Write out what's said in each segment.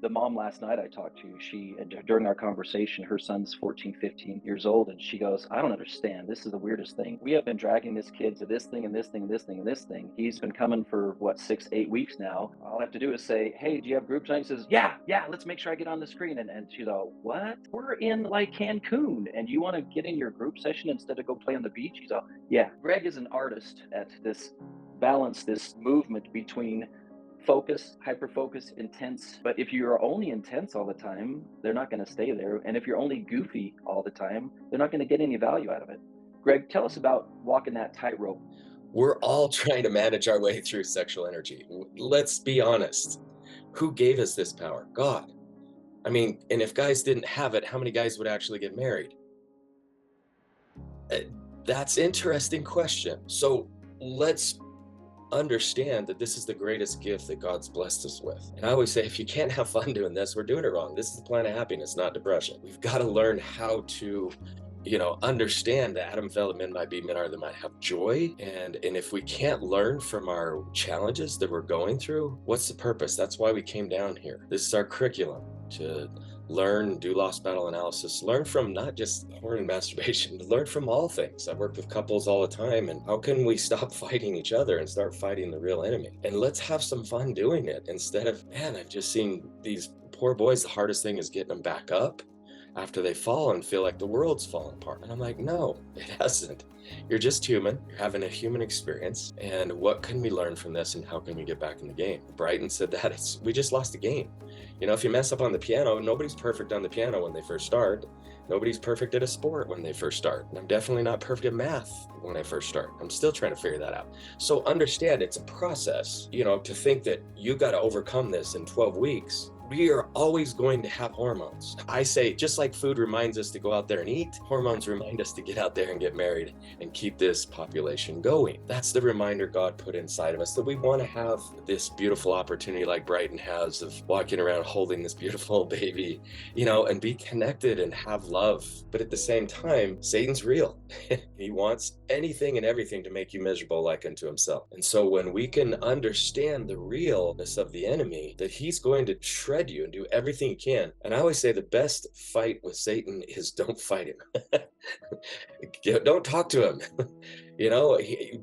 The mom last night I talked to, during our conversation, her son's 14, 15 years old, and she goes, I don't understand. This is the weirdest thing. We have been dragging this kid to this thing and this thing and this thing and this thing. He's been coming for what, 6, 8 weeks now. All I have to do is say, hey, do you have group tonight? He says, yeah, let's make sure I get on the screen. And she's all, what? We're in like Cancun and you want to get in your group session instead of go play on the beach? He's all, yeah. Greg is an artist at this balance, this movement between focus, hyper focus, intense. But if you're only intense all the time, they're not going to stay there. And if you're only goofy all the time, they're not going to get any value out of it. Greg, tell us about walking that tightrope. We're all trying to manage our way through sexual energy. Let's be honest. Who gave us this power? God. I mean, and if guys didn't have it, how many guys would actually get married? Uh, That's interesting question. So let's understand that this is the greatest gift that God's blessed us with. And I always say, if you can't have fun doing this, we're doing it wrong. This is the plan of happiness, not depression. We've got to learn how to understand that Adam fell that men might be, men are that might have joy. And if we can't learn from our challenges that we're going through, what's the purpose? That's why we came down here. This is our curriculum to learn, do lost battle analysis, learn from not just porn and masturbation, but learn from all things. I work with couples all the time, and how can we stop fighting each other and start fighting the real enemy? And let's have some fun doing it instead of, man, I've just seen these poor boys, the hardest thing is getting them back up after they fall and feel like the world's falling apart. And I'm like, no, it hasn't. You're just human. You're having a human experience. And what can we learn from this and how can we get back in the game? Brighton said that we just lost a game. If you mess up on the piano, nobody's perfect on the piano when they first start. Nobody's perfect at a sport when they first start. And I'm definitely not perfect at math when I first start. I'm still trying to figure that out. So understand it's a process, to think that you got to overcome this in 12 weeks. We are always going to have hormones. I say, just like food reminds us to go out there and eat, hormones remind us to get out there and get married and keep this population going. That's the reminder God put inside of us, that we want to have this beautiful opportunity like Brighton has of walking around holding this beautiful baby, and be connected and have love. But at the same time, Satan's real. He wants anything and everything to make you miserable like unto himself. And so when we can understand the realness of the enemy, that he's going to shred you and do everything he can. And I always say the best fight with Satan is don't fight him. Don't talk to him.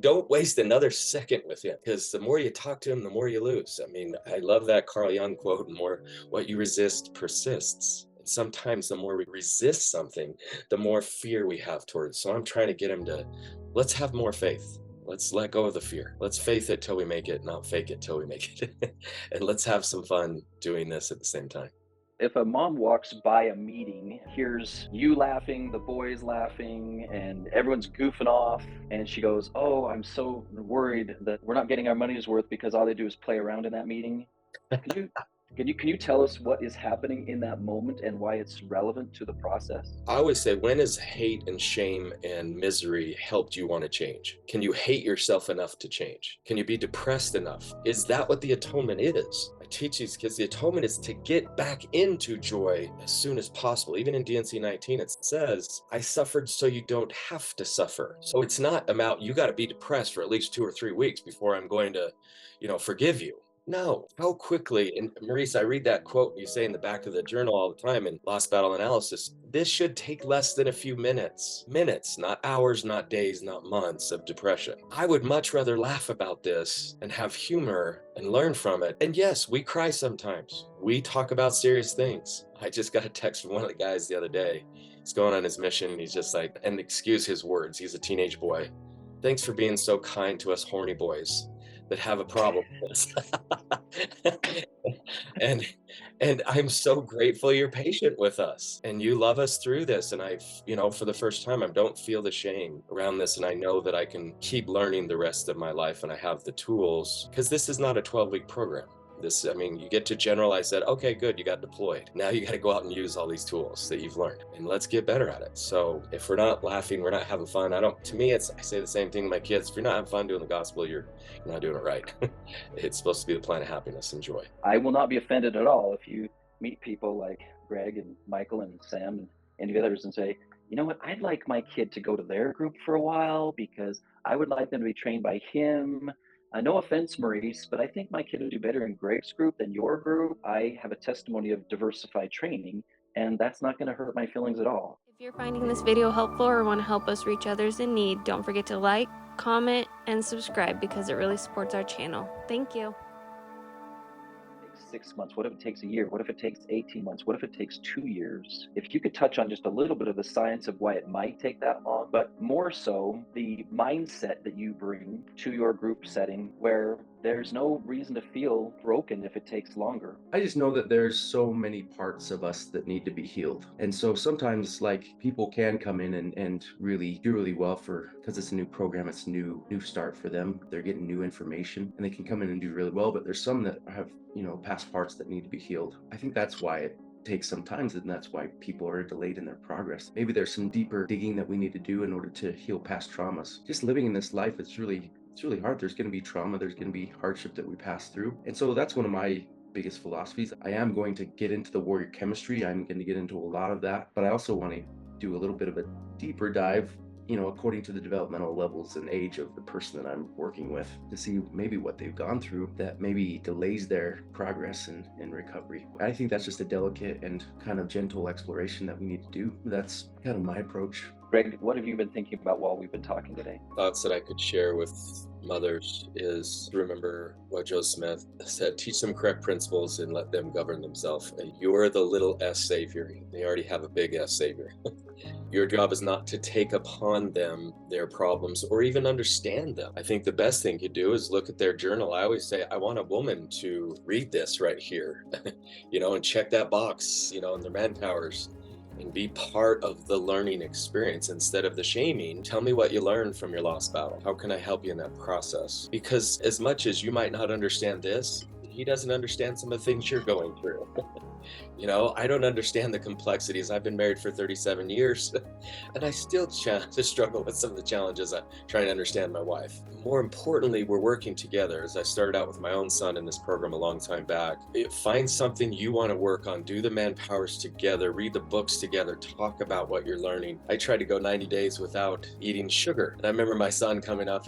Don't waste another second with him, because the more you talk to him, the more you lose. I mean, I love that Carl Jung quote, more what you resist persists. And sometimes the more we resist something, the more fear we have towards. So I'm trying to get him to, let's have more faith. Let's let go of the fear. Let's faith it till we make it, not fake it till we make it. And let's have some fun doing this at the same time. If a mom walks by a meeting, hears you laughing, the boys laughing, and everyone's goofing off, and she goes, oh, I'm so worried that we're not getting our money's worth because all they do is play around in that meeting. Can you can you tell us what is happening in that moment and why it's relevant to the process? I always say, when has hate and shame and misery helped you want to change? Can you hate yourself enough to change? Can you be depressed enough? Is that what the atonement is? I teach these kids the atonement is to get back into joy as soon as possible. Even in DNC 19, it says, I suffered so you don't have to suffer. So it's not about you got to be depressed for at least 2 or 3 weeks before I'm going to, forgive you. No, how quickly, and Maurice, I read that quote you say in the back of the journal all the time in Lost Battle Analysis. This should take less than a few minutes. Minutes, not hours, not days, not months of depression. I would much rather laugh about this and have humor and learn from it. And yes, we cry sometimes. We talk about serious things. I just got a text from one of the guys the other day. He's going on his mission, and he's just like, and excuse his words, he's a teenage boy. Thanks for being so kind to us horny boys that have a problem with this. and and I'm so grateful you're patient with us and you love us through this. And I've, for the first time, I don't feel the shame around this. And I know that I can keep learning the rest of my life, and I have the tools, because this is not a 12-week program. I mean, you get to generalize that, okay, good, you got deployed. Now you got to go out and use all these tools that you've learned, and let's get better at it. So if we're not laughing, we're not having fun. To me, I say the same thing to my kids. If you're not having fun doing the gospel, you're not doing it right. It's supposed to be the plan of happiness and joy. I will not be offended at all if you meet people like Greg and Michael and Sam and the others and say, you know what, I'd like my kid to go to their group for a while because I would like them to be trained by him. No offense, Maurice, but I think my kid would do better in Greg's group than your group. I have a testimony of diversified training, and that's not going to hurt my feelings at all. If you're finding this video helpful or want to help us reach others in need, don't forget to like, comment, and subscribe because it really supports our channel. Thank you. Takes 6 months? What if it takes a year? What if it takes 18 months? What if it takes 2 years? If you could touch on just a little bit of the science of why it might take that long, but more so the mindset that you bring to your group setting where there's no reason to feel broken if it takes longer. I just know that there's so many parts of us that need to be healed. And so sometimes like people can come in and really do really well for because it's a new program, it's a new start for them. They're getting new information and they can come in and do really well. But there's some that have, past parts that need to be healed. I think that's why it takes some time, and that's why people are delayed in their progress. Maybe there's some deeper digging that we need to do in order to heal past traumas. Just living in this life, it's really hard. There's going to be trauma, there's going to be hardship that we pass through. And so that's one of my biggest philosophies. I am going to get into the warrior chemistry. I'm going to get into a lot of that, but I also want to do a little bit of a deeper dive, according to the developmental levels and age of the person that I'm working with to see maybe what they've gone through that maybe delays their progress and recovery. I think that's just a delicate and kind of gentle exploration that we need to do. That's kind of my approach. Greg, what have you been thinking about while we've been talking today? Thoughts that I could share with mothers is remember what Joe Smith said: teach them correct principles and let them govern themselves. You're the little S savior. They already have a big S savior. Your job is not to take upon them their problems or even understand them. I think the best thing you do is look at their journal. I always say, I want a woman to read this right here, and check that box, in their manpowers and be part of the learning experience instead of the shaming. Tell me what you learned from your lost battle. How can I help you in that process? Because as much as you might not understand this, he doesn't understand some of the things you're going through. I don't understand the complexities. I've been married for 37 years and I still struggle with some of the challenges I try to understand my wife. More importantly, we're working together. As I started out with my own son in this program a long time back, find something you want to work on, do the manpowers together, read the books together, talk about what you're learning. I tried to go 90 days without eating sugar. And I remember my son coming up,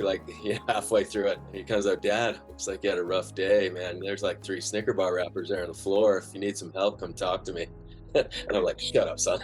halfway through it. He comes out, Dad, looks like you had a rough day, man. There's like 3 Snicker bar wrappers there on the floor. If you need some help, come talk to me. And I'm like, shut up, son.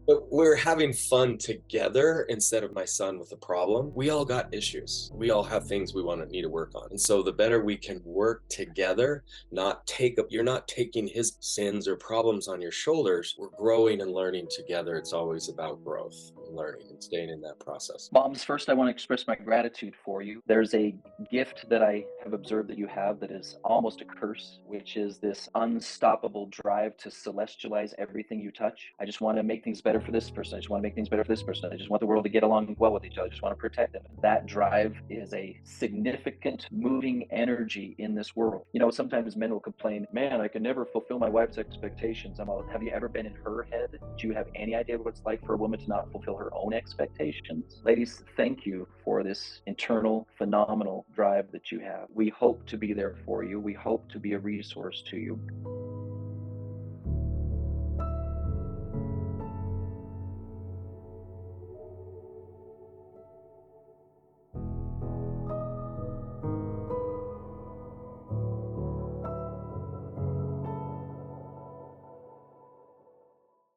But we're having fun together instead of my son with a problem. We all got issues. We all have things we need to work on. And so the better we can work together, you're not taking his sins or problems on your shoulders. We're growing and learning together. It's always about growth and learning and staying in that process. Moms, first, I want to express my gratitude for you. There's a gift that I have observed that you have that is almost a curse, which is this unstoppable drive to celestialize everything you touch. I just want to make things better for this person. I just want to make things better for this person. I just want the world to get along well with each other. I just want to protect them. That drive is a significant moving energy in this world. Sometimes men will complain, man, I can never fulfill my wife's expectations. I'm all, have you ever been in her head? Do you have any idea what it's like for a woman to not fulfill her own expectations? Ladies, thank you for this internal, phenomenal drive that you have. We hope to be there for you. We hope to be a resource to you.